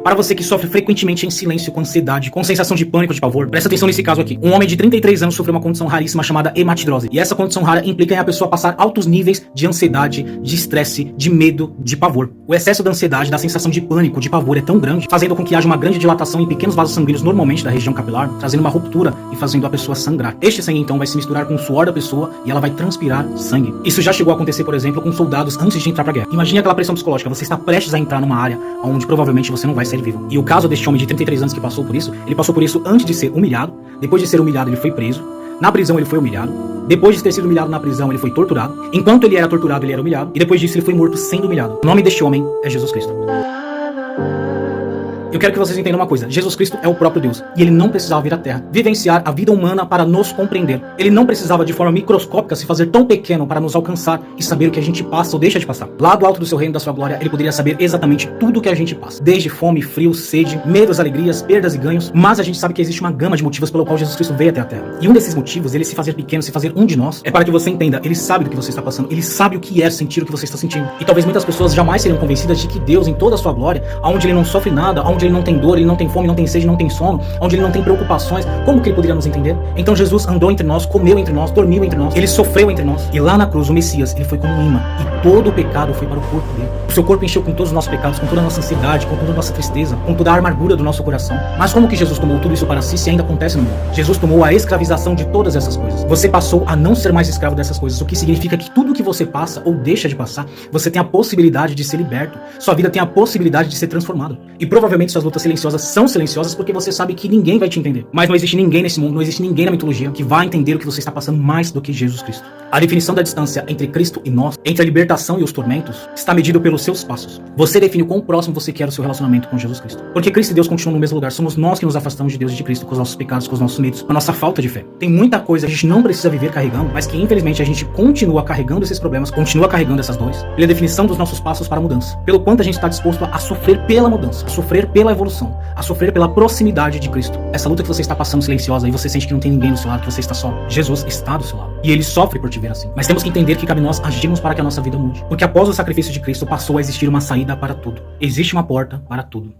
Para você que sofre frequentemente em silêncio, com ansiedade, com sensação de pânico, de pavor, presta atenção nesse caso aqui. Um homem de 33 anos sofreu uma condição raríssima chamada hematidrose. E essa condição rara implica em a pessoa passar altos níveis de ansiedade, de estresse, de medo, de pavor. O excesso da ansiedade, da sensação de pânico, de pavor é tão grande, fazendo com que haja uma grande dilatação em pequenos vasos sanguíneos, normalmente da região capilar, trazendo uma ruptura e fazendo a pessoa sangrar. Este sangue então vai se misturar com o suor da pessoa e ela vai transpirar sangue. Isso já chegou a acontecer, por exemplo, com soldados antes de entrar pra guerra. Imagine aquela pressão psicológica, você está prestes a entrar numa área onde provavelmente você não vai sair vivo. E o caso deste homem de 33 anos que passou por isso, ele passou por isso antes de ser humilhado. Depois de ser humilhado, ele foi preso. Na prisão ele foi humilhado. Depois de ter sido humilhado na prisão, ele foi torturado. Enquanto ele era torturado, ele era humilhado. E depois disso, ele foi morto sendo humilhado. O nome deste homem é Jesus Cristo. Eu quero que vocês entendam uma coisa. Jesus Cristo é o próprio Deus. E ele não precisava vir à Terra, vivenciar a vida humana para nos compreender. Ele não precisava de forma microscópica se fazer tão pequeno para nos alcançar e saber o que a gente passa ou deixa de passar. Lá do alto do seu reino, da sua glória, ele poderia saber exatamente tudo o que a gente passa. Desde fome, frio, sede, medos, alegrias, perdas e ganhos. Mas a gente sabe que existe uma gama de motivos pelo qual Jesus Cristo veio até a Terra. E um desses motivos, ele se fazer pequeno, se fazer um de nós, é para que você entenda. Ele sabe do que você está passando. Ele sabe o que é sentir o que você está sentindo. E talvez muitas pessoas jamais seriam convencidas de que Deus, em toda a sua glória, onde ele não sofre nada, onde ele não tem dor, ele não tem fome, não tem sede, não tem sono, onde ele não tem preocupações, como que ele poderia nos entender? Então Jesus andou entre nós, comeu entre nós, dormiu entre nós, ele sofreu entre nós, e lá na cruz o Messias, ele foi como um imã, e todo o pecado foi para o corpo dele. O seu corpo encheu com todos os nossos pecados, com toda a nossa ansiedade, com toda a nossa tristeza, com toda a amargura do nosso coração. Mas como que Jesus tomou tudo isso para si, se ainda acontece no mundo? Jesus tomou a escravização de todas essas coisas. Você passou a não ser mais escravo dessas coisas, o que significa que tudo que você passa ou deixa de passar, você tem a possibilidade de ser liberto. Sua vida tem a possibilidade de ser transformada. E provavelmente suas lutas silenciosas são silenciosas porque você sabe que ninguém vai te entender. Mas não existe ninguém nesse mundo, não existe ninguém na mitologia que vai entender o que você está passando mais do que Jesus Cristo. A definição da distância entre Cristo e nós, entre a libertação e os tormentos, está medido pelos seus passos. Você define o quão próximo você quer o seu relacionamento com Jesus Cristo. Porque Cristo e Deus continuam no mesmo lugar. Somos nós que nos afastamos de Deus e de Cristo com os nossos pecados, com os nossos medos, com a nossa falta de fé. Tem muita coisa que a gente não precisa viver carregando, mas que infelizmente a gente continua carregando esses problemas, continua carregando essas dores, pela definição dos nossos passos para a mudança. Pelo quanto a gente está disposto a sofrer pela mudança, a sofrer pela evolução, a sofrer pela proximidade de Cristo. Essa luta que você está passando silenciosa e você sente que não tem ninguém do seu lado, que você está só. Jesus está do seu lado. E ele sofre por te ver assim. Mas temos que entender que cabe nós agirmos para que a nossa vida mude. Porque após o sacrifício de Cristo passou a existir uma saída para tudo. Existe uma porta para tudo.